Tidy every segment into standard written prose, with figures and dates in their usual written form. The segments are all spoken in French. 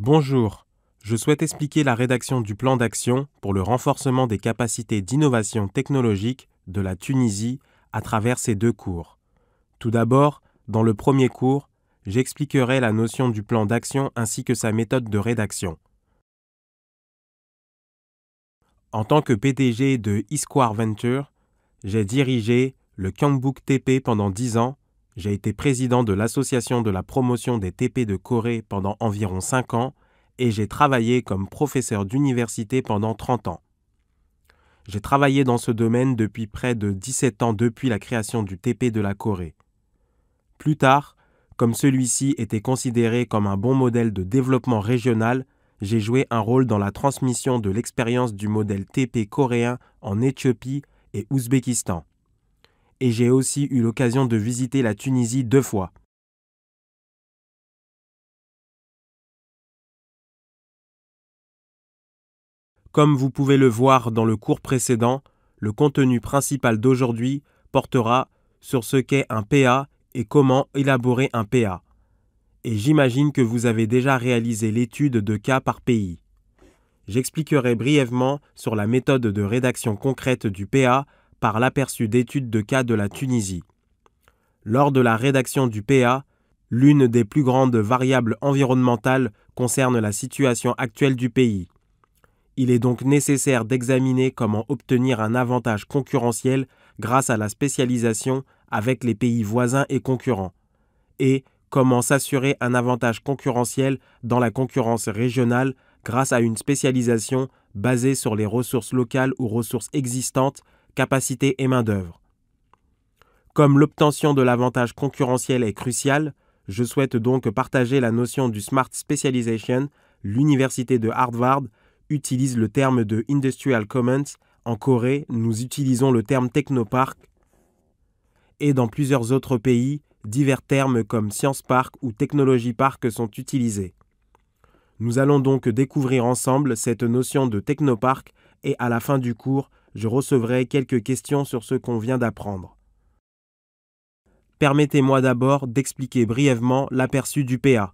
Bonjour, je souhaite expliquer la rédaction du plan d'action pour le renforcement des capacités d'innovation technologique de la Tunisie à travers ces deux cours. Tout d'abord, dans le premier cours, j'expliquerai la notion du plan d'action ainsi que sa méthode de rédaction. En tant que PDG de Isquare Venture, j'ai dirigé le Kyangbook TP pendant 10 ans, j'ai été président de l'Association de la promotion des TP de Corée pendant environ 5 ans et j'ai travaillé comme professeur d'université pendant 30 ans. J'ai travaillé dans ce domaine depuis près de 17 ans depuis la création du TP de la Corée. Plus tard, comme celui-ci était considéré comme un bon modèle de développement régional, j'ai joué un rôle dans la transmission de l'expérience du modèle TP coréen en Éthiopie et Ouzbékistan. Et j'ai aussi eu l'occasion de visiter la Tunisie 2 fois. Comme vous pouvez le voir dans le cours précédent, le contenu principal d'aujourd'hui portera sur ce qu'est un PA et comment élaborer un PA. Et j'imagine que vous avez déjà réalisé l'étude de cas par pays. J'expliquerai brièvement sur la méthode de rédaction concrète du PA par l'aperçu d'études de cas de la Tunisie. Lors de la rédaction du PA, l'une des plus grandes variables environnementales concerne la situation actuelle du pays. Il est donc nécessaire d'examiner comment obtenir un avantage concurrentiel grâce à la spécialisation avec les pays voisins et concurrents, et comment s'assurer un avantage concurrentiel dans la concurrence régionale grâce à une spécialisation basée sur les ressources locales ou ressources existantes, capacités et main-d'œuvre. Comme l'obtention de l'avantage concurrentiel est cruciale, je souhaite donc partager la notion du Smart Specialization. L'université de Harvard utilise le terme de Industrial Commons. En Corée, nous utilisons le terme Technopark. Et dans plusieurs autres pays, divers termes comme Science Park ou Technology Park sont utilisés. Nous allons donc découvrir ensemble cette notion de Technopark et à la fin du cours, je recevrai quelques questions sur ce qu'on vient d'apprendre. Permettez-moi d'abord d'expliquer brièvement l'aperçu du PA.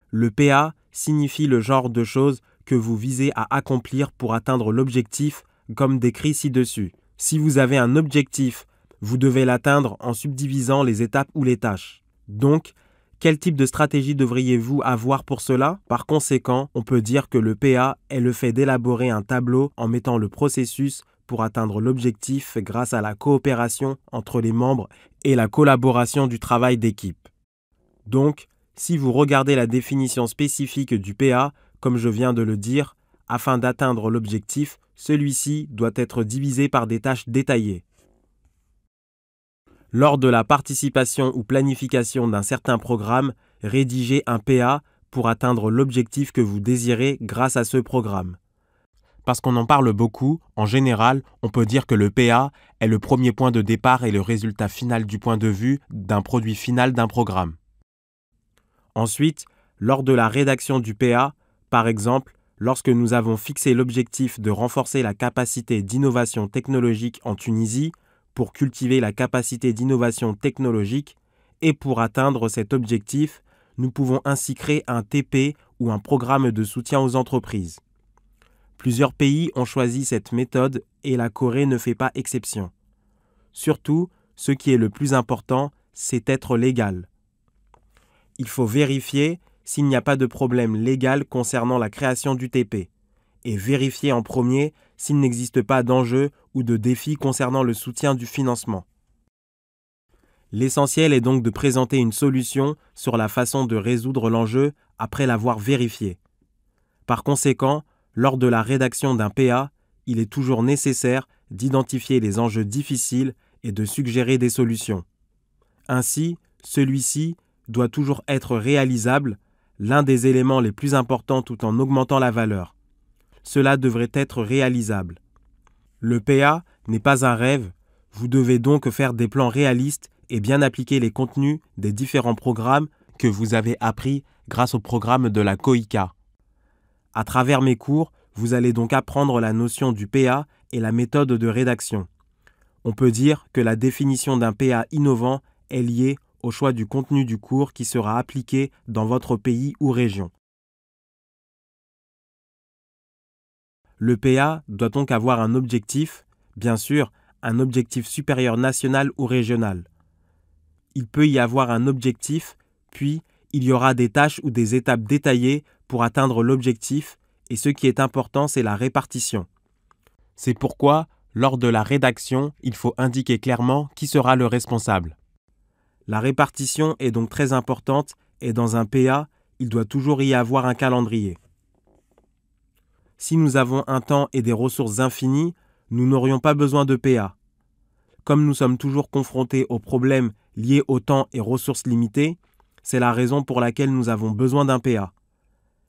Le PA signifie le genre de choses que vous visez à accomplir pour atteindre l'objectif, comme décrit ci-dessus. Si vous avez un objectif, vous devez l'atteindre en subdivisant les étapes ou les tâches. Donc, quel type de stratégie devriez-vous avoir pour cela? Par conséquent, on peut dire que le PA est le fait d'élaborer un tableau en mettant le processus pour atteindre l'objectif grâce à la coopération entre les membres et la collaboration du travail d'équipe. Donc, si vous regardez la définition spécifique du PA, comme je viens de le dire, afin d'atteindre l'objectif, celui-ci doit être divisé par des tâches détaillées. Lors de la participation ou planification d'un certain programme, rédigez un PA pour atteindre l'objectif que vous désirez grâce à ce programme. Parce qu'on en parle beaucoup, en général, on peut dire que le PA est le premier point de départ et le résultat final du point de vue d'un produit final d'un programme. Ensuite, lors de la rédaction du PA, par exemple, lorsque nous avons fixé l'objectif de renforcer la capacité d'innovation technologique en Tunisie, pour cultiver la capacité d'innovation technologique, et pour atteindre cet objectif, nous pouvons ainsi créer un TP ou un programme de soutien aux entreprises. Plusieurs pays ont choisi cette méthode et la Corée ne fait pas exception. Surtout, ce qui est le plus important, c'est être légal. Il faut vérifier s'il n'y a pas de problème légal concernant la création du TP, et vérifier en premier s'il n'existe pas d'enjeux ou de défis concernant le soutien du financement. L'essentiel est donc de présenter une solution sur la façon de résoudre l'enjeu après l'avoir vérifié. Par conséquent, lors de la rédaction d'un PA, il est toujours nécessaire d'identifier les enjeux difficiles et de suggérer des solutions. Ainsi, celui-ci doit toujours être réalisable, l'un des éléments les plus importants tout en augmentant la valeur. Cela devrait être réalisable. Le PA n'est pas un rêve, vous devez donc faire des plans réalistes et bien appliquer les contenus des différents programmes que vous avez appris grâce au programme de la KOICA. À travers mes cours, vous allez donc apprendre la notion du PA et la méthode de rédaction. On peut dire que la définition d'un PA innovant est liée au choix du contenu du cours qui sera appliqué dans votre pays ou région. Le PA doit donc avoir un objectif, bien sûr, un objectif supérieur national ou régional. Il peut y avoir un objectif, puis il y aura des tâches ou des étapes détaillées pour atteindre l'objectif, et ce qui est important, c'est la répartition. C'est pourquoi, lors de la rédaction, il faut indiquer clairement qui sera le responsable. La répartition est donc très importante et dans un PA, il doit toujours y avoir un calendrier. Si nous avons un temps et des ressources infinies, nous n'aurions pas besoin de PA. Comme nous sommes toujours confrontés aux problèmes liés au temps et ressources limitées, c'est la raison pour laquelle nous avons besoin d'un PA.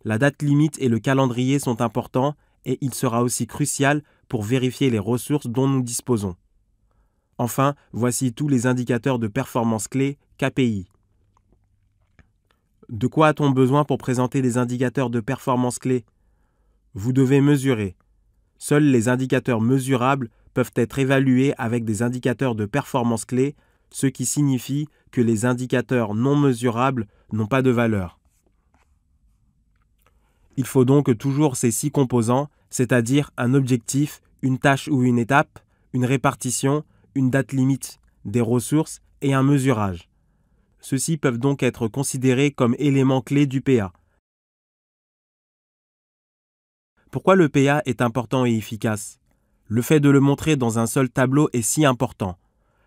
La date limite et le calendrier sont importants et il sera aussi crucial pour vérifier les ressources dont nous disposons. Enfin, voici tous les indicateurs de performance clés KPI. De quoi a-t-on besoin pour présenter des indicateurs de performance clés ? Vous devez mesurer. Seuls les indicateurs mesurables peuvent être évalués avec des indicateurs de performance clés, ce qui signifie que les indicateurs non mesurables n'ont pas de valeur. Il faut donc toujours ces 6 composants, c'est-à-dire un objectif, une tâche ou une étape, une répartition, une date limite, des ressources et un mesurage. Ceux-ci peuvent donc être considérés comme éléments clés du PA. Pourquoi le PA est important et efficace ? Le fait de le montrer dans un seul tableau est si important.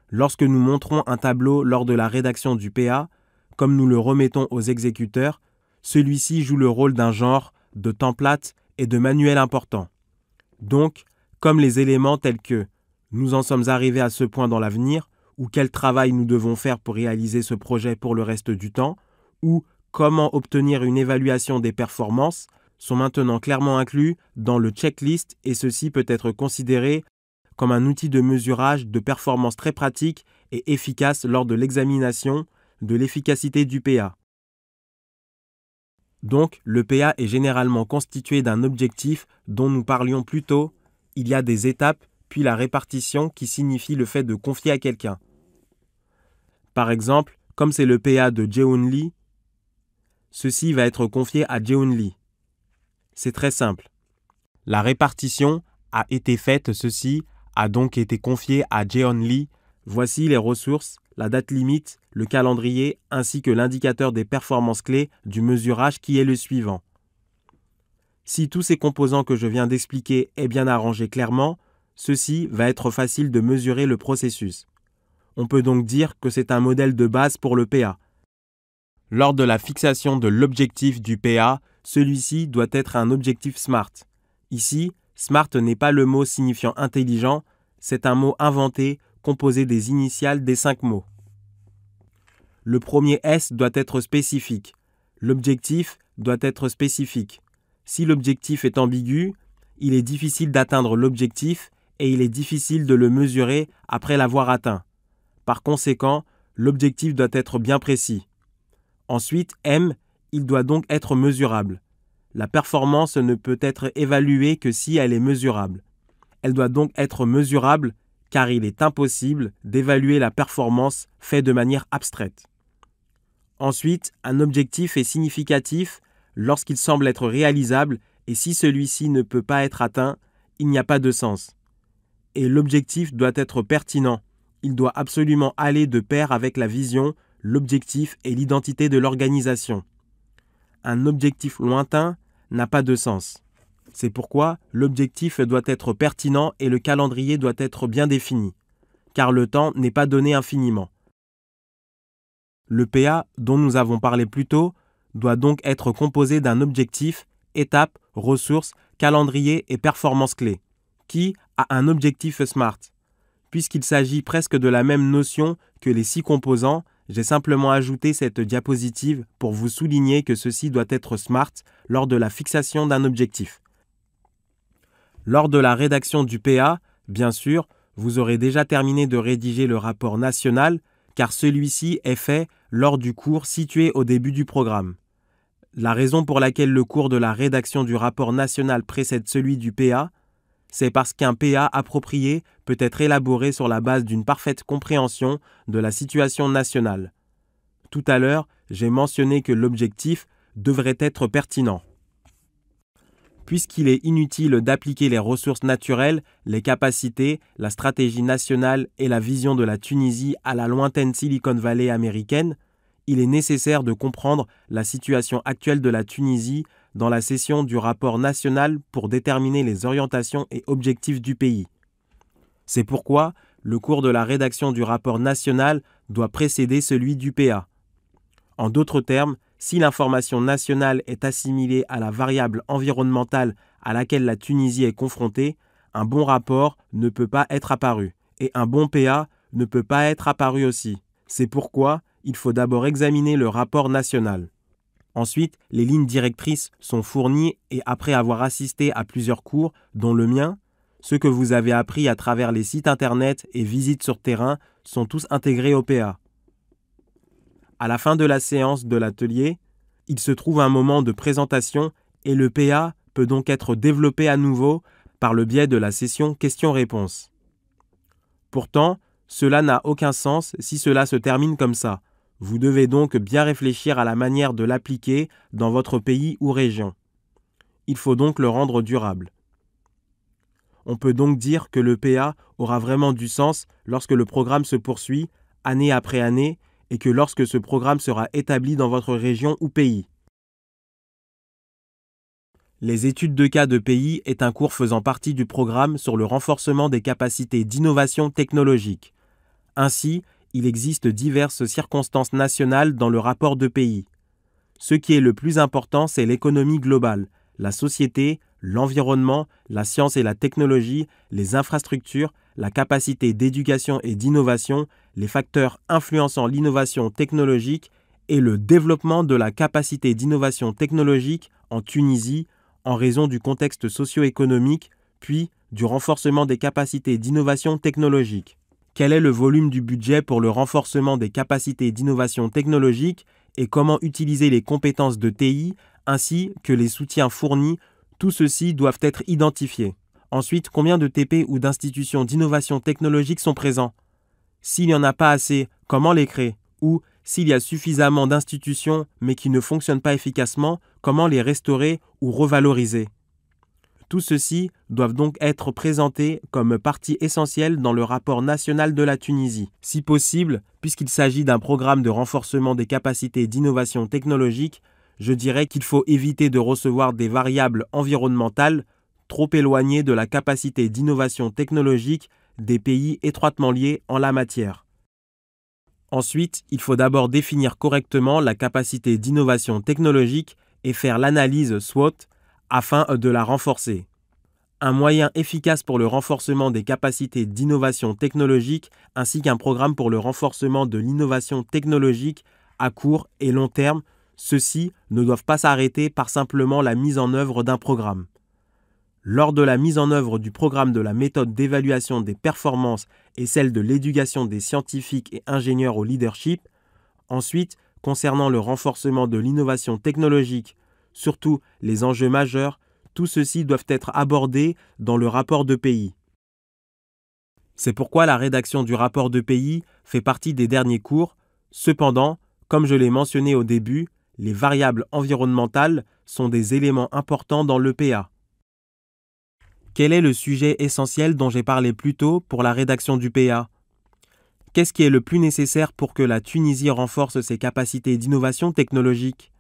Lorsque nous montrons un tableau lors de la rédaction du PA, comme nous le remettons aux exécuteurs, celui-ci joue le rôle d'un genre, de template et de manuel important. Donc, comme les éléments tels que « nous en sommes arrivés à ce point dans l'avenir » ou « quel travail nous devons faire pour réaliser ce projet pour le reste du temps » ou « comment obtenir une évaluation des performances » sont maintenant clairement inclus dans le checklist et ceci peut être considéré comme un outil de mesurage de performance très pratique et efficace lors de l'examination de l'efficacité du PA. Donc, le PA est généralement constitué d'un objectif dont nous parlions plus tôt. Il y a des étapes, puis la répartition qui signifie le fait de confier à quelqu'un. Par exemple, comme c'est le PA de Jae-Hoon Lee, ceci va être confié à Jae-Hoon Lee. C'est très simple. La répartition a été faite, ceci a donc été confié à Jae-Hoon Lee. Voici les ressources, la date limite, le calendrier ainsi que l'indicateur des performances clés du mesurage qui est le suivant. Si tous ces composants que je viens d'expliquer est bien arrangé clairement, ceci va être facile de mesurer le processus. On peut donc dire que c'est un modèle de base pour le PA. Lors de la fixation de l'objectif du PA, celui-ci doit être un objectif SMART. Ici, SMART n'est pas le mot signifiant intelligent, c'est un mot inventé composé des initiales des 5 mots. Le premier S doit être spécifique. L'objectif doit être spécifique. Si l'objectif est ambigu, il est difficile d'atteindre l'objectif et il est difficile de le mesurer après l'avoir atteint. Par conséquent, l'objectif doit être bien précis. Ensuite, M, il doit donc être mesurable. La performance ne peut être évaluée que si elle est mesurable. Elle doit donc être mesurable car il est impossible d'évaluer la performance faite de manière abstraite. Ensuite, un objectif est significatif lorsqu'il semble être réalisable et si celui-ci ne peut pas être atteint, il n'y a pas de sens. Et l'objectif doit être pertinent. Il doit absolument aller de pair avec la vision, l'objectif et l'identité de l'organisation. Un objectif lointain n'a pas de sens. C'est pourquoi l'objectif doit être pertinent et le calendrier doit être bien défini, car le temps n'est pas donné infiniment. Le PA, dont nous avons parlé plus tôt, doit donc être composé d'un objectif, étape, ressources, calendrier et performance clé, qui a un objectif SMART. Puisqu'il s'agit presque de la même notion que les 6 composants, j'ai simplement ajouté cette diapositive pour vous souligner que ceci doit être SMART lors de la fixation d'un objectif. Lors de la rédaction du PA, bien sûr, vous aurez déjà terminé de rédiger le rapport national, car celui-ci est fait lors du cours situé au début du programme. La raison pour laquelle le cours de la rédaction du rapport national précède celui du PA, c'est parce qu'un PA approprié peut être élaboré sur la base d'une parfaite compréhension de la situation nationale. Tout à l'heure, j'ai mentionné que l'objectif devrait être pertinent. Puisqu'il est inutile d'appliquer les ressources naturelles, les capacités, la stratégie nationale et la vision de la Tunisie à la lointaine Silicon Valley américaine, il est nécessaire de comprendre la situation actuelle de la Tunisie dans la session du rapport national pour déterminer les orientations et objectifs du pays. C'est pourquoi le cours de la rédaction du rapport national doit précéder celui du PA. En d'autres termes, si l'information nationale est assimilée à la variable environnementale à laquelle la Tunisie est confrontée, un bon rapport ne peut pas être apparu, et un bon PA ne peut pas être apparu aussi. C'est pourquoi il faut d'abord examiner le rapport national. Ensuite, les lignes directrices sont fournies et après avoir assisté à plusieurs cours, dont le mien, ceux que vous avez appris à travers les sites internet et visites sur terrain sont tous intégrés au PA. À la fin de la séance de l'atelier, il se trouve un moment de présentation et le PA peut donc être développé à nouveau par le biais de la session questions-réponses. Pourtant, cela n'a aucun sens si cela se termine comme ça. Vous devez donc bien réfléchir à la manière de l'appliquer dans votre pays ou région. Il faut donc le rendre durable. On peut donc dire que le PA aura vraiment du sens lorsque le programme se poursuit, année après année, et que lorsque ce programme sera établi dans votre région ou pays. Les études de cas de pays est un cours faisant partie du programme sur le renforcement des capacités d'innovation technologique. Ainsi, il existe diverses circonstances nationales dans le rapport de pays. Ce qui est le plus important, c'est l'économie globale, la société, l'environnement, la science et la technologie, les infrastructures, la capacité d'éducation et d'innovation, les facteurs influençant l'innovation technologique et le développement de la capacité d'innovation technologique en Tunisie en raison du contexte socio-économique, puis du renforcement des capacités d'innovation technologique. Quel est le volume du budget pour le renforcement des capacités d'innovation technologique et comment utiliser les compétences de TI ainsi que les soutiens fournis, tout ceci doivent être identifiés. Ensuite, combien de TP ou d'institutions d'innovation technologique sont présents? S'il n'y en a pas assez, comment les créer? Ou, s'il y a suffisamment d'institutions mais qui ne fonctionnent pas efficacement, comment les restaurer ou revaloriser? Tout ceci doivent donc être présentés comme partie essentielle dans le rapport national de la Tunisie. Si possible, puisqu'il s'agit d'un programme de renforcement des capacités d'innovation technologique, je dirais qu'il faut éviter de recevoir des variables environnementales trop éloignées de la capacité d'innovation technologique des pays étroitement liés en la matière. Ensuite, il faut d'abord définir correctement la capacité d'innovation technologique et faire l'analyse SWOT afin de la renforcer. Un moyen efficace pour le renforcement des capacités d'innovation technologique ainsi qu'un programme pour le renforcement de l'innovation technologique à court et long terme, ceux-ci ne doivent pas s'arrêter par simplement la mise en œuvre d'un programme. Lors de la mise en œuvre du programme de la méthode d'évaluation des performances et celle de l'éducation des scientifiques et ingénieurs au leadership, ensuite, concernant le renforcement de l'innovation technologique, surtout les enjeux majeurs, tout ceci doivent être abordés dans le rapport de pays. C'est pourquoi la rédaction du rapport de pays fait partie des derniers cours. Cependant, comme je l'ai mentionné au début, les variables environnementales sont des éléments importants dans l'EPA. Quel est le sujet essentiel dont j'ai parlé plus tôt pour la rédaction du PA? Qu'est-ce qui est le plus nécessaire pour que la Tunisie renforce ses capacités d'innovation technologique?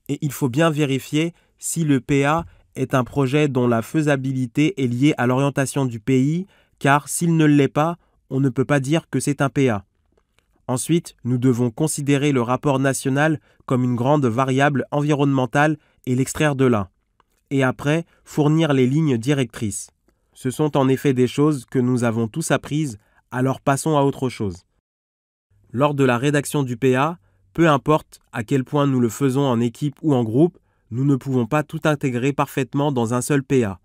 Et il faut bien vérifier si le PA est un projet dont la faisabilité est liée à l'orientation du pays, car s'il ne l'est pas, on ne peut pas dire que c'est un PA. Ensuite, nous devons considérer le rapport national comme une grande variable environnementale et l'extraire de là. Et après, fournir les lignes directrices. Ce sont en effet des choses que nous avons tous apprises, alors passons à autre chose. Lors de la rédaction du PA, peu importe à quel point nous le faisons en équipe ou en groupe, nous ne pouvons pas tout intégrer parfaitement dans un seul PA.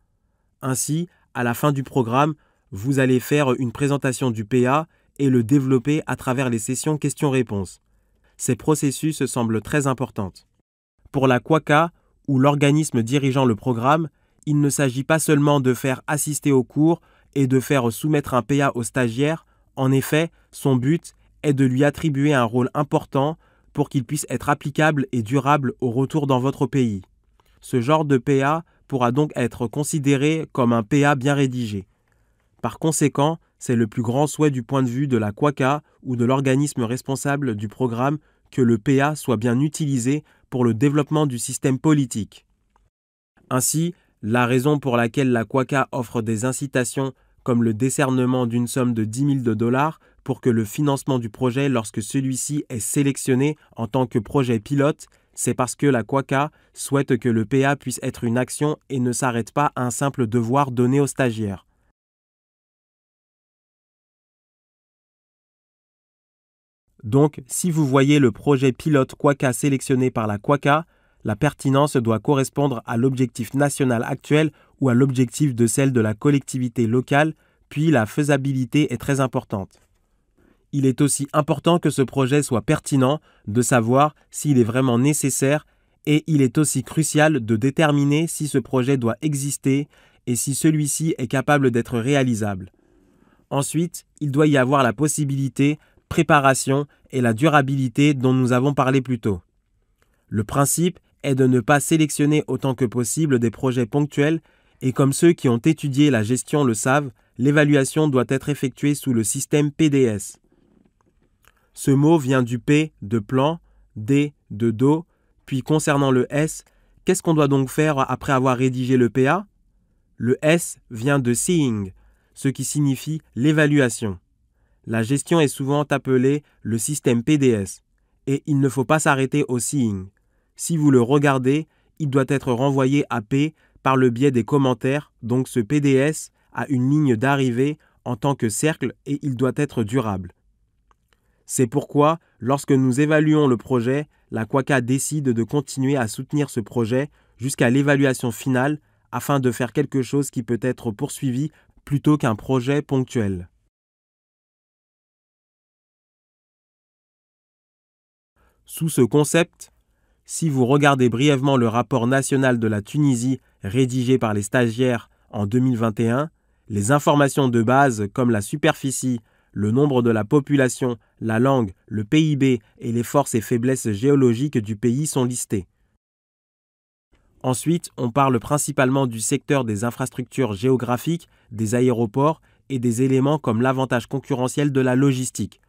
Ainsi, à la fin du programme, vous allez faire une présentation du PA et le développer à travers les sessions questions-réponses. Ces processus semblent très importants. Pour la QACA, ou l'organisme dirigeant le programme, il ne s'agit pas seulement de faire assister au cours et de faire soumettre un PA au stagiaire. En effet, son but est de lui attribuer un rôle important pour qu'il puisse être applicable et durable au retour dans votre pays. Ce genre de PA pourra donc être considéré comme un PA bien rédigé. Par conséquent, c'est le plus grand souhait du point de vue de la Quaca ou de l'organisme responsable du programme que le PA soit bien utilisé pour le développement du système politique. Ainsi, la raison pour laquelle la Quaca offre des incitations comme le décernement d'une somme de 10 000 $ pour que le financement du projet lorsque celui-ci est sélectionné en tant que projet pilote, c'est parce que la Quaca souhaite que le PA puisse être une action et ne s'arrête pas à un simple devoir donné aux stagiaires. Donc, si vous voyez le projet pilote Quaca sélectionné par la Quaca, la pertinence doit correspondre à l'objectif national actuel ou à l'objectif de celle de la collectivité locale, puis la faisabilité est très importante. Il est aussi important que ce projet soit pertinent, de savoir s'il est vraiment nécessaire, et il est aussi crucial de déterminer si ce projet doit exister et si celui-ci est capable d'être réalisable. Ensuite, il doit y avoir la possibilité, préparation et la durabilité dont nous avons parlé plus tôt. Le principe est de ne pas sélectionner autant que possible des projets ponctuels et comme ceux qui ont étudié la gestion le savent, l'évaluation doit être effectuée sous le système PDS. Ce mot vient du P de plan, D de dos, puis concernant le S, qu'est-ce qu'on doit donc faire après avoir rédigé le PA? Le S vient de seeing, ce qui signifie l'évaluation. La gestion est souvent appelée le système PDS, et il ne faut pas s'arrêter au seeing. Si vous le regardez, il doit être renvoyé à P par le biais des commentaires, donc ce PDS a une ligne d'arrivée en tant que cercle et il doit être durable. C'est pourquoi, lorsque nous évaluons le projet, la Quaca décide de continuer à soutenir ce projet jusqu'à l'évaluation finale afin de faire quelque chose qui peut être poursuivi plutôt qu'un projet ponctuel. Sous ce concept, si vous regardez brièvement le rapport national de la Tunisie rédigé par les stagiaires en 2021, les informations de base comme la superficie, le nombre de la population, la langue, le PIB et les forces et faiblesses géologiques du pays sont listées. Ensuite, on parle principalement du secteur des infrastructures géographiques, des aéroports et des éléments comme l'avantage concurrentiel de la logistique.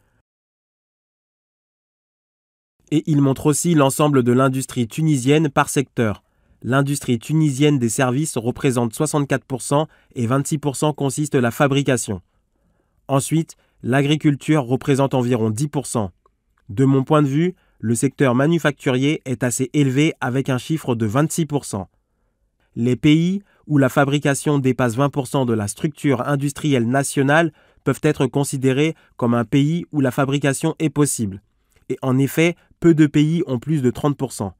Et il montre aussi l'ensemble de l'industrie tunisienne par secteur. L'industrie tunisienne des services représente 64% et 26% consiste la fabrication. Ensuite, l'agriculture représente environ 10%. De mon point de vue, le secteur manufacturier est assez élevé avec un chiffre de 26%. Les pays où la fabrication dépasse 20% de la structure industrielle nationale peuvent être considérés comme un pays où la fabrication est possible. Et en effet, peu de pays ont plus de 30%.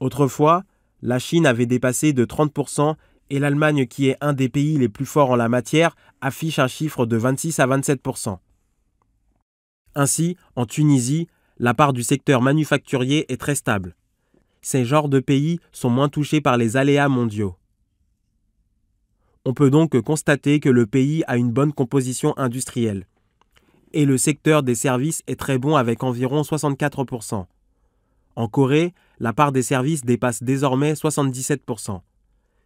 Autrefois, la Chine avait dépassé de 30% et l'Allemagne, qui est un des pays les plus forts en la matière, affiche un chiffre de 26 à 27%. Ainsi, en Tunisie, la part du secteur manufacturier est très stable. Ces genres de pays sont moins touchés par les aléas mondiaux. On peut donc constater que le pays a une bonne composition industrielle. Et le secteur des services est très bon avec environ 64%. En Corée, la part des services dépasse désormais 77%.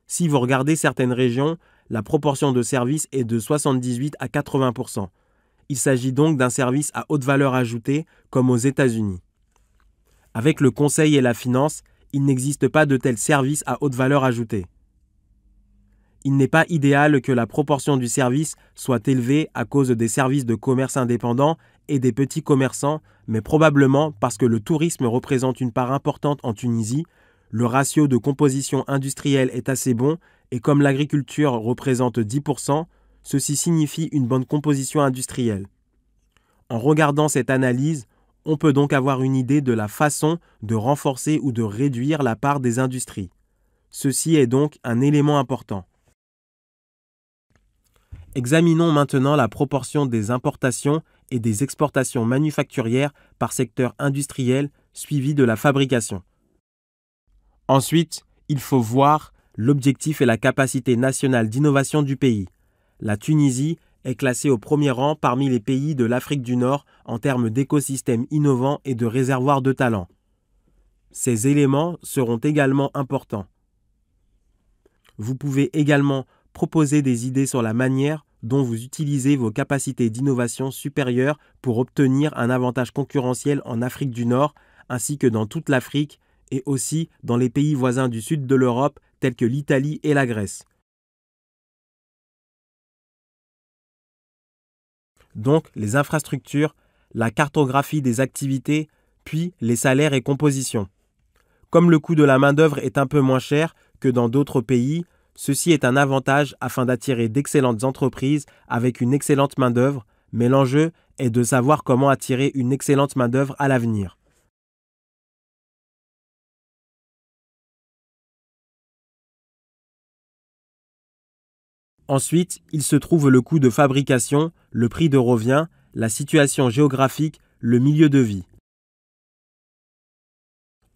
Si vous regardez certaines régions, la proportion de services est de 78 à 80%. Il s'agit donc d'un service à haute valeur ajoutée, comme aux États-Unis. Avec le conseil et la finance, il n'existe pas de tels services à haute valeur ajoutée. Il n'est pas idéal que la proportion du service soit élevée à cause des services de commerce indépendants et des petits commerçants, mais probablement parce que le tourisme représente une part importante en Tunisie, le ratio de composition industrielle est assez bon et comme l'agriculture représente 10%, ceci signifie une bonne composition industrielle. En regardant cette analyse, on peut donc avoir une idée de la façon de renforcer ou de réduire la part des industries. Ceci est donc un élément important. Examinons maintenant la proportion des importations et des exportations manufacturières par secteur industriel suivi de la fabrication. Ensuite, il faut voir l'objectif et la capacité nationale d'innovation du pays. La Tunisie est classée au premier rang parmi les pays de l'Afrique du Nord en termes d'écosystèmes innovants et de réservoirs de talents. Ces éléments seront également importants. Vous pouvez également proposer des idées sur la manière dont vous utilisez vos capacités d'innovation supérieures pour obtenir un avantage concurrentiel en Afrique du Nord, ainsi que dans toute l'Afrique et aussi dans les pays voisins du sud de l'Europe tels que l'Italie et la Grèce. Donc les infrastructures, la cartographie des activités, puis les salaires et compositions. Comme le coût de la main-d'œuvre est un peu moins cher que dans d'autres pays, ceci est un avantage afin d'attirer d'excellentes entreprises avec une excellente main-d'œuvre, mais l'enjeu est de savoir comment attirer une excellente main-d'œuvre à l'avenir. Ensuite, il se trouve le coût de fabrication, le prix de revient, la situation géographique, le milieu de vie.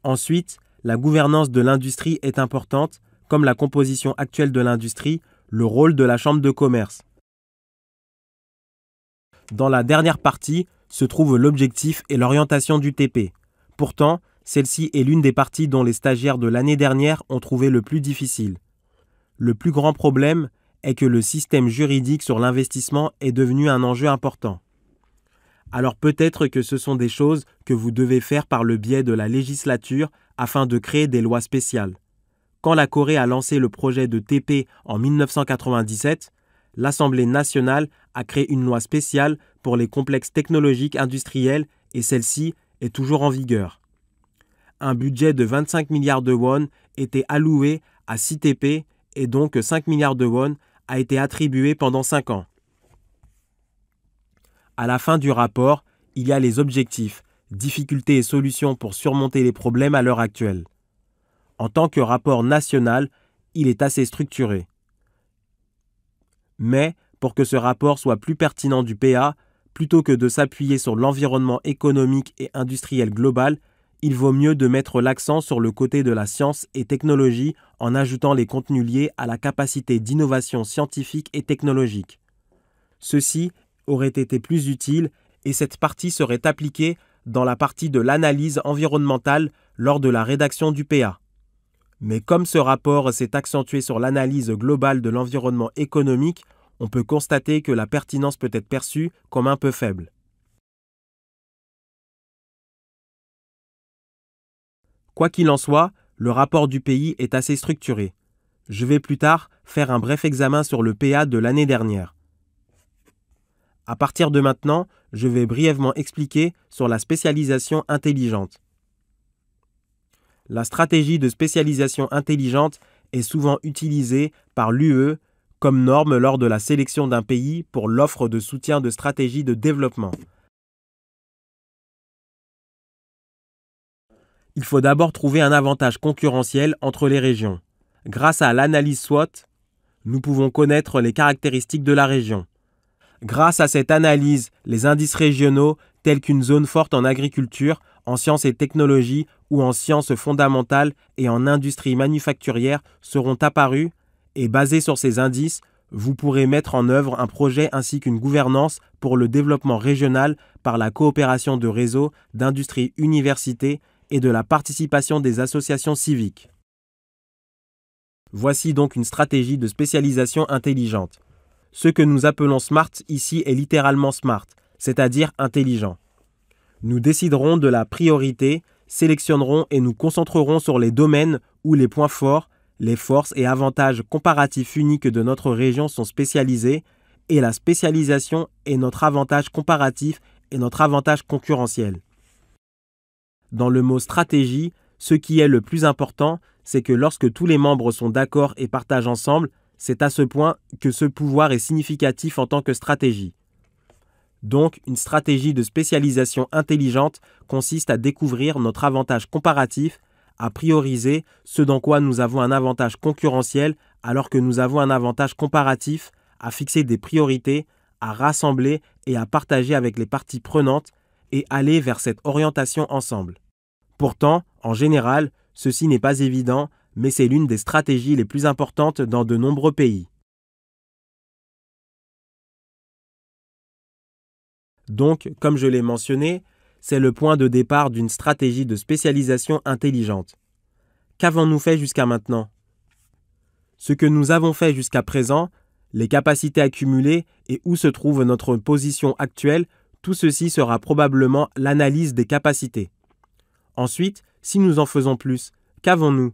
Ensuite, la gouvernance de l'industrie est importante, comme la composition actuelle de l'industrie, le rôle de la chambre de commerce. Dans la dernière partie se trouve l'objectif et l'orientation du TP. Pourtant, celle-ci est l'une des parties dont les stagiaires de l'année dernière ont trouvé le plus difficile. Le plus grand problème est que le système juridique sur l'investissement est devenu un enjeu important. Alors peut-être que ce sont des choses que vous devez faire par le biais de la législature afin de créer des lois spéciales. Quand la Corée a lancé le projet de TP en 1997, l'Assemblée nationale a créé une loi spéciale pour les complexes technologiques industriels et celle-ci est toujours en vigueur. Un budget de 25 milliards de won était alloué à 6 TP et donc 5 milliards de won a été attribué pendant 5 ans. À la fin du rapport, il y a les objectifs, difficultés et solutions pour surmonter les problèmes à l'heure actuelle. En tant que rapport national, il est assez structuré. Mais, pour que ce rapport soit plus pertinent du PA, plutôt que de s'appuyer sur l'environnement économique et industriel global, il vaut mieux de mettre l'accent sur le côté de la science et technologie en ajoutant les contenus liés à la capacité d'innovation scientifique et technologique. Ceci aurait été plus utile et cette partie serait appliquée dans la partie de l'analyse environnementale lors de la rédaction du PA. Mais comme ce rapport s'est accentué sur l'analyse globale de l'environnement économique, on peut constater que la pertinence peut être perçue comme un peu faible. Quoi qu'il en soit, le rapport du pays est assez structuré. Je vais plus tard faire un bref examen sur le PA de l'année dernière. À partir de maintenant, je vais brièvement expliquer sur la spécialisation intelligente. La stratégie de spécialisation intelligente est souvent utilisée par l'UE comme norme lors de la sélection d'un pays pour l'offre de soutien de stratégie de développement. Il faut d'abord trouver un avantage concurrentiel entre les régions. Grâce à l'analyse SWOT, nous pouvons connaître les caractéristiques de la région. Grâce à cette analyse, les indices régionaux, tels qu'une zone forte en agriculture, en sciences et technologies ou en sciences fondamentales et en industrie manufacturière, seront apparus et basés sur ces indices, vous pourrez mettre en œuvre un projet ainsi qu'une gouvernance pour le développement régional par la coopération de réseaux, d'industries, universités et de la participation des associations civiques. Voici donc une stratégie de spécialisation intelligente. Ce que nous appelons SMART ici est littéralement SMART, c'est-à-dire intelligent. Nous déciderons de la priorité, sélectionnerons et nous concentrerons sur les domaines où les points forts, les forces et avantages comparatifs uniques de notre région sont spécialisés et la spécialisation est notre avantage comparatif et notre avantage concurrentiel. Dans le mot stratégie, ce qui est le plus important, c'est que lorsque tous les membres sont d'accord et partagent ensemble, c'est à ce point que ce pouvoir est significatif en tant que stratégie. Donc, une stratégie de spécialisation intelligente consiste à découvrir notre avantage comparatif, à prioriser ce dans quoi nous avons un avantage concurrentiel alors que nous avons un avantage comparatif, à fixer des priorités, à rassembler et à partager avec les parties prenantes et aller vers cette orientation ensemble. Pourtant, en général, ceci n'est pas évident, mais c'est l'une des stratégies les plus importantes dans de nombreux pays. Donc, comme je l'ai mentionné, c'est le point de départ d'une stratégie de spécialisation intelligente. Qu'avons-nous fait jusqu'à maintenant ? Ce que nous avons fait jusqu'à présent, les capacités accumulées et où se trouve notre position actuelle, tout ceci sera probablement l'analyse des capacités. Ensuite, si nous en faisons plus, qu'avons-nous?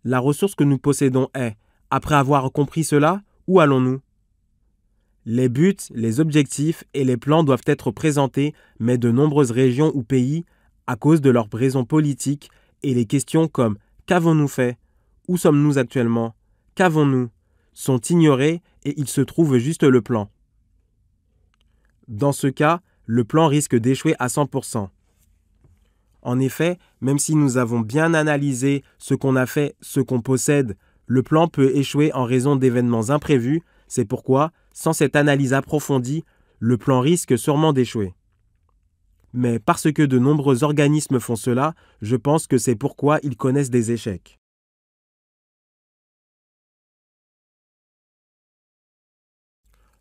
La ressource que nous possédons est, après avoir compris cela, où allons-nous? Les buts, les objectifs et les plans doivent être présentés, mais de nombreuses régions ou pays, à cause de leurs raisons politiques, et les questions comme « qu'avons-nous fait? Où sommes-nous actuellement? Qu'avons-nous ?» sont ignorées et il se trouve juste le plan. Dans ce cas, le plan risque d'échouer à 100%. En effet, même si nous avons bien analysé ce qu'on a fait, ce qu'on possède, le plan peut échouer en raison d'événements imprévus. C'est pourquoi, sans cette analyse approfondie, le plan risque sûrement d'échouer. Mais parce que de nombreux organismes font cela, je pense que c'est pourquoi ils connaissent des échecs.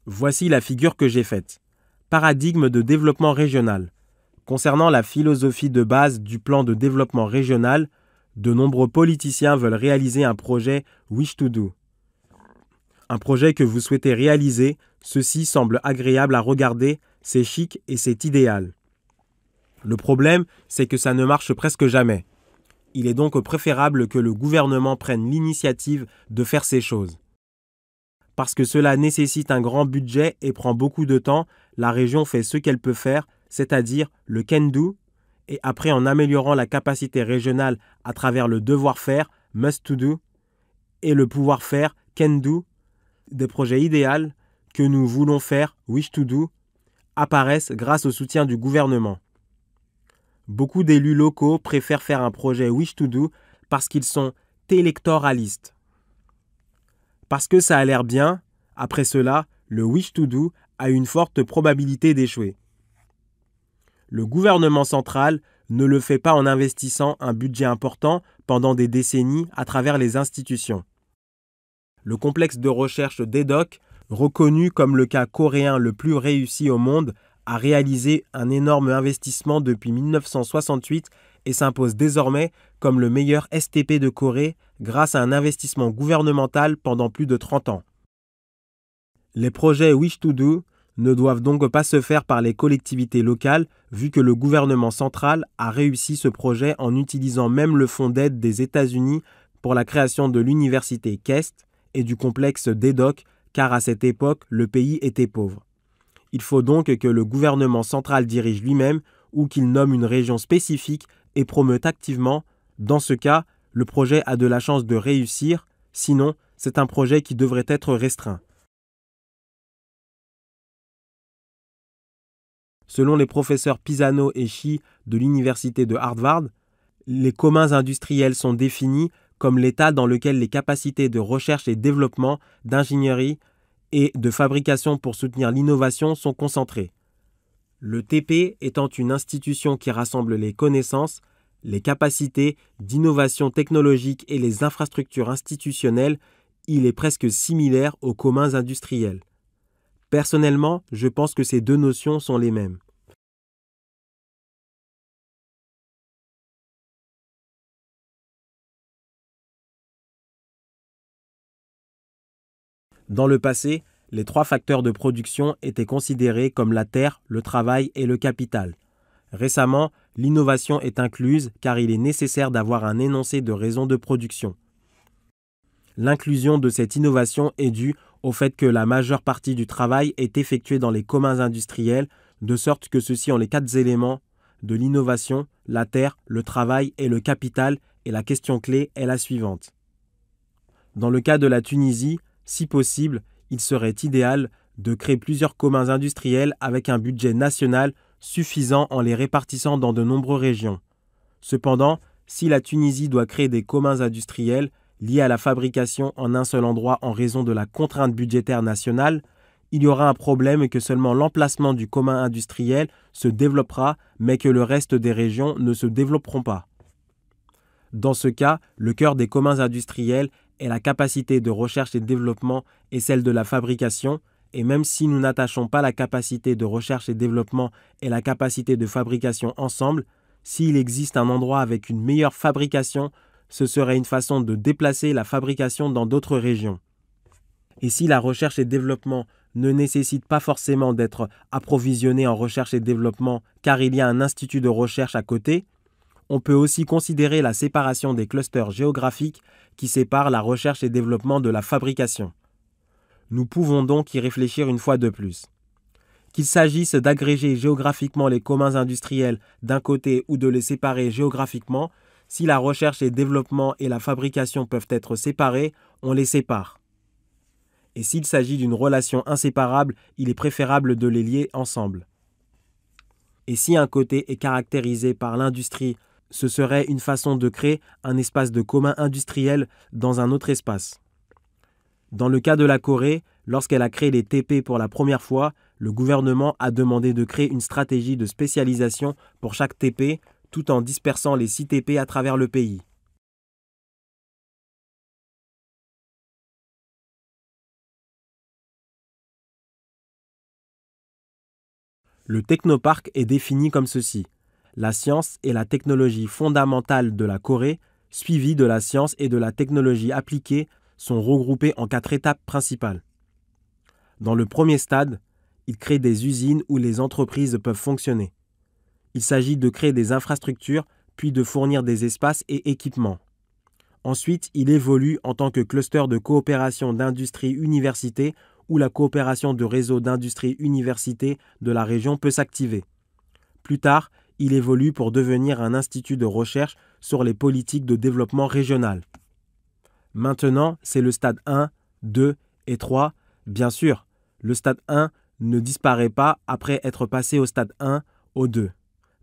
Voici la figure que j'ai faite. Paradigme de développement régional. Concernant la philosophie de base du plan de développement régional, de nombreux politiciens veulent réaliser un projet Wish to Do. Un projet que vous souhaitez réaliser, ceci semble agréable à regarder, c'est chic et c'est idéal. Le problème, c'est que ça ne marche presque jamais. Il est donc préférable que le gouvernement prenne l'initiative de faire ces choses. Parce que cela nécessite un grand budget et prend beaucoup de temps, la région fait ce qu'elle peut faire, c'est-à-dire le can do, et après en améliorant la capacité régionale à travers le devoir-faire, must to do, et le pouvoir-faire, can do, des projets idéaux que nous voulons faire, wish to do, apparaissent grâce au soutien du gouvernement. Beaucoup d'élus locaux préfèrent faire un projet wish to do parce qu'ils sont électoralistes. Parce que ça a l'air bien, après cela, le wish to do a une forte probabilité d'échouer. Le gouvernement central ne le fait pas en investissant un budget important pendant des décennies à travers les institutions. Le complexe de recherche d'EDOC, reconnu comme le cas coréen le plus réussi au monde, a réalisé un énorme investissement depuis 1968 et s'impose désormais comme le meilleur STP de Corée grâce à un investissement gouvernemental pendant plus de 30 ans. Les projets Wish to Do ne doivent donc pas se faire par les collectivités locales, vu que le gouvernement central a réussi ce projet en utilisant même le fonds d'aide des États-Unis pour la création de l'université KEST et du complexe d'EDOC, car à cette époque, le pays était pauvre. Il faut donc que le gouvernement central dirige lui-même ou qu'il nomme une région spécifique et promeut activement. Dans ce cas, le projet a de la chance de réussir, sinon, c'est un projet qui devrait être restreint. Selon les professeurs Pisano et Shi de l'université de Harvard, les communs industriels sont définis comme l'état dans lequel les capacités de recherche et développement, d'ingénierie et de fabrication pour soutenir l'innovation sont concentrées. Le TP étant une institution qui rassemble les connaissances, les capacités d'innovation technologique et les infrastructures institutionnelles, il est presque similaire aux communs industriels. Personnellement, je pense que ces deux notions sont les mêmes. Dans le passé, les 3 facteurs de production étaient considérés comme la terre, le travail et le capital. Récemment, l'innovation est incluse car il est nécessaire d'avoir un énoncé de raison de production. L'inclusion de cette innovation est due au fait que la majeure partie du travail est effectuée dans les communs industriels, de sorte que ceux-ci ont les 4 éléments de l'innovation, la terre, le travail et le capital, et la question clé est la suivante. Dans le cas de la Tunisie, si possible, il serait idéal de créer plusieurs communs industriels avec un budget national suffisant en les répartissant dans de nombreuses régions. Cependant, si la Tunisie doit créer des communs industriels liés à la fabrication en un seul endroit en raison de la contrainte budgétaire nationale, il y aura un problème que seulement l'emplacement du commun industriel se développera, mais que le reste des régions ne se développeront pas. Dans ce cas, le cœur des communs industriels est la capacité de recherche et de développement et celle de la fabrication, et même si nous n'attachons pas la capacité de recherche et développement et la capacité de fabrication ensemble, s'il existe un endroit avec une meilleure fabrication, ce serait une façon de déplacer la fabrication dans d'autres régions. Et si la recherche et développement ne nécessite pas forcément d'être approvisionné en recherche et développement car il y a un institut de recherche à côté, on peut aussi considérer la séparation des clusters géographiques qui séparent la recherche et développement de la fabrication. Nous pouvons donc y réfléchir une fois de plus. Qu'il s'agisse d'agréger géographiquement les communs industriels d'un côté ou de les séparer géographiquement, si la recherche et développement et la fabrication peuvent être séparés, on les sépare. Et s'il s'agit d'une relation inséparable, il est préférable de les lier ensemble. Et si un côté est caractérisé par l'industrie, ce serait une façon de créer un espace de commun industriel dans un autre espace. Dans le cas de la Corée, lorsqu'elle a créé les TP pour la première fois, le gouvernement a demandé de créer une stratégie de spécialisation pour chaque TP, tout en dispersant les 6 TP à travers le pays. Le technoparc est défini comme ceci. La science et la technologie fondamentale de la Corée, suivies de la science et de la technologie appliquée, sont regroupées en 4 étapes principales. Dans le premier stade, il crée des usines où les entreprises peuvent fonctionner. Il s'agit de créer des infrastructures, puis de fournir des espaces et équipements. Ensuite, il évolue en tant que cluster de coopération d'industrie-université où la coopération de réseaux d'industrie-université de la région peut s'activer. Plus tard, il évolue pour devenir un institut de recherche sur les politiques de développement régional. Maintenant, c'est le stade 1, 2 et 3. Bien sûr, le stade 1 ne disparaît pas après être passé au stade 1, au 2.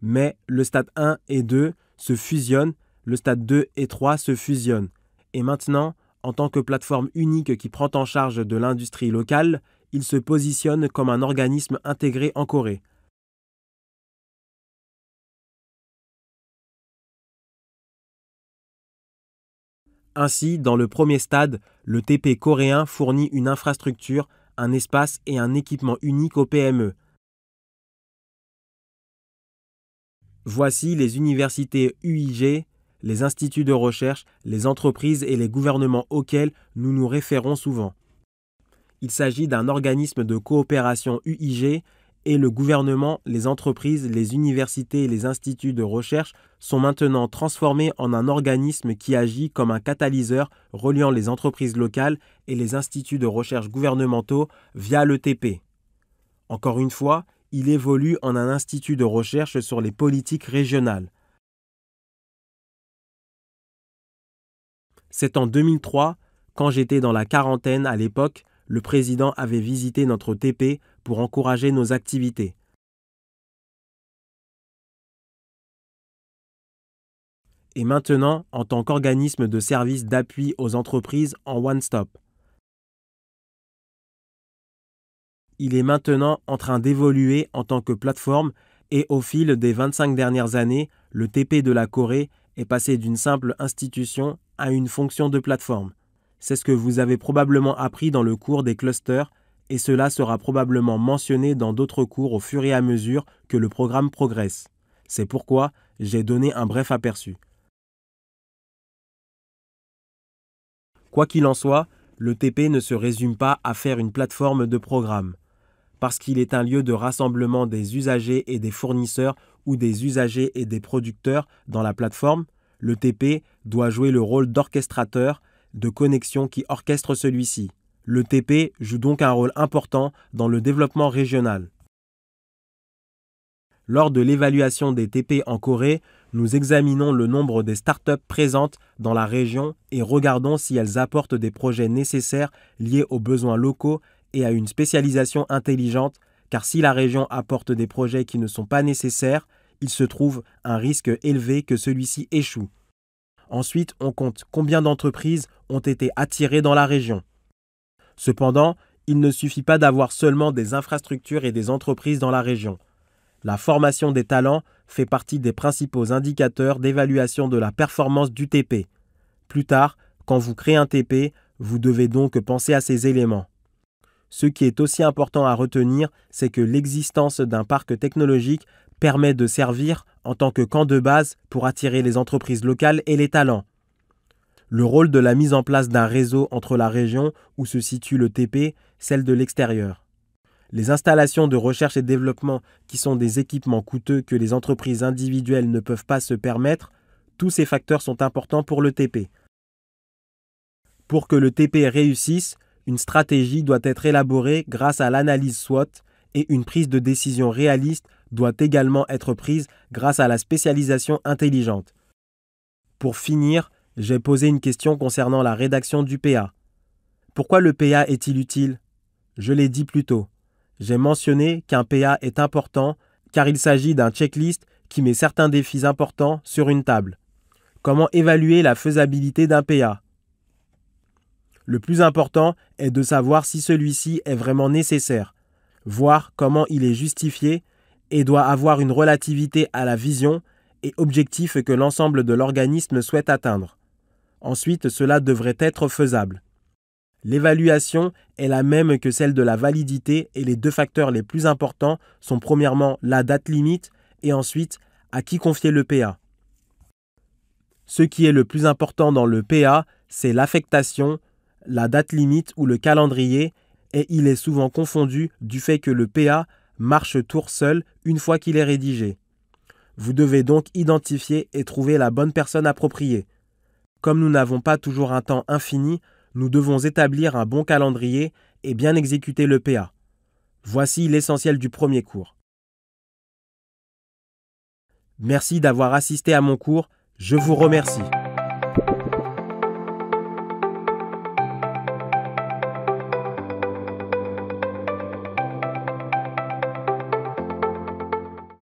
Mais le stade 1 et 2 se fusionnent, le stade 2 et 3 se fusionnent. Et maintenant, en tant que plateforme unique qui prend en charge de l'industrie locale, il se positionne comme un organisme intégré en Corée. Ainsi, dans le premier stade, le TP coréen fournit une infrastructure, un espace et un équipement unique aux PME. Voici les universités UIG, les instituts de recherche, les entreprises et les gouvernements auxquels nous nous référons souvent. Il s'agit d'un organisme de coopération UIG et le gouvernement, les entreprises, les universités et les instituts de recherche sont maintenant transformés en un organisme qui agit comme un catalyseur reliant les entreprises locales et les instituts de recherche gouvernementaux via le TP. Encore une fois, il évolue en un institut de recherche sur les politiques régionales. C'est en 2003, quand j'étais dans la quarantaine à l'époque, le président avait visité notre TP pour encourager nos activités. Et maintenant, en tant qu'organisme de service d'appui aux entreprises en one-stop. Il est maintenant en train d'évoluer en tant que plateforme et au fil des 25 dernières années, le TP de la Corée est passé d'une simple institution à une fonction de plateforme. C'est ce que vous avez probablement appris dans le cours des clusters et cela sera probablement mentionné dans d'autres cours au fur et à mesure que le programme progresse. C'est pourquoi j'ai donné un bref aperçu. Quoi qu'il en soit, le TP ne se résume pas à faire une plateforme de programme. Parce qu'il est un lieu de rassemblement des usagers et des fournisseurs ou des usagers et des producteurs dans la plateforme, le TP doit jouer le rôle d'orchestrateur de connexion qui orchestre celui-ci. Le TP joue donc un rôle important dans le développement régional. Lors de l'évaluation des TP en Corée, nous examinons le nombre des startups présentes dans la région et regardons si elles apportent des projets nécessaires liés aux besoins locaux et à une spécialisation intelligente, car si la région apporte des projets qui ne sont pas nécessaires, il se trouve un risque élevé que celui-ci échoue. Ensuite, on compte combien d'entreprises ont été attirées dans la région. Cependant, il ne suffit pas d'avoir seulement des infrastructures et des entreprises dans la région. La formation des talents fait partie des principaux indicateurs d'évaluation de la performance du TP. Plus tard, quand vous créez un TP, vous devez donc penser à ces éléments. Ce qui est aussi important à retenir, c'est que l'existence d'un parc technologique permet de servir en tant que camp de base pour attirer les entreprises locales et les talents. Le rôle de la mise en place d'un réseau entre la région où se situe le TP, celle de l'extérieur. Les installations de recherche et développement qui sont des équipements coûteux que les entreprises individuelles ne peuvent pas se permettre, tous ces facteurs sont importants pour le TP. Pour que le TP réussisse, une stratégie doit être élaborée grâce à l'analyse SWOT et une prise de décision réaliste doit également être prise grâce à la spécialisation intelligente. Pour finir, j'ai posé une question concernant la rédaction du PA. Pourquoi le PA est-il utile ? Je l'ai dit plus tôt. J'ai mentionné qu'un PA est important car il s'agit d'un checklist qui met certains défis importants sur une table. Comment évaluer la faisabilité d'un PA ? Le plus important est de savoir si celui-ci est vraiment nécessaire, voir comment il est justifié et doit avoir une relativité à la vision et objectif que l'ensemble de l'organisme souhaite atteindre. Ensuite, cela devrait être faisable. L'évaluation est la même que celle de la validité et les deux facteurs les plus importants sont premièrement la date limite et ensuite à qui confier le PA. Ce qui est le plus important dans le PA, c'est l'affectation, la date limite ou le calendrier et il est souvent confondu du fait que le PA marche tour seul une fois qu'il est rédigé. Vous devez donc identifier et trouver la bonne personne appropriée. Comme nous n'avons pas toujours un temps infini, nous devons établir un bon calendrier et bien exécuter le PA. Voici l'essentiel du premier cours. Merci d'avoir assisté à mon cours, je vous remercie.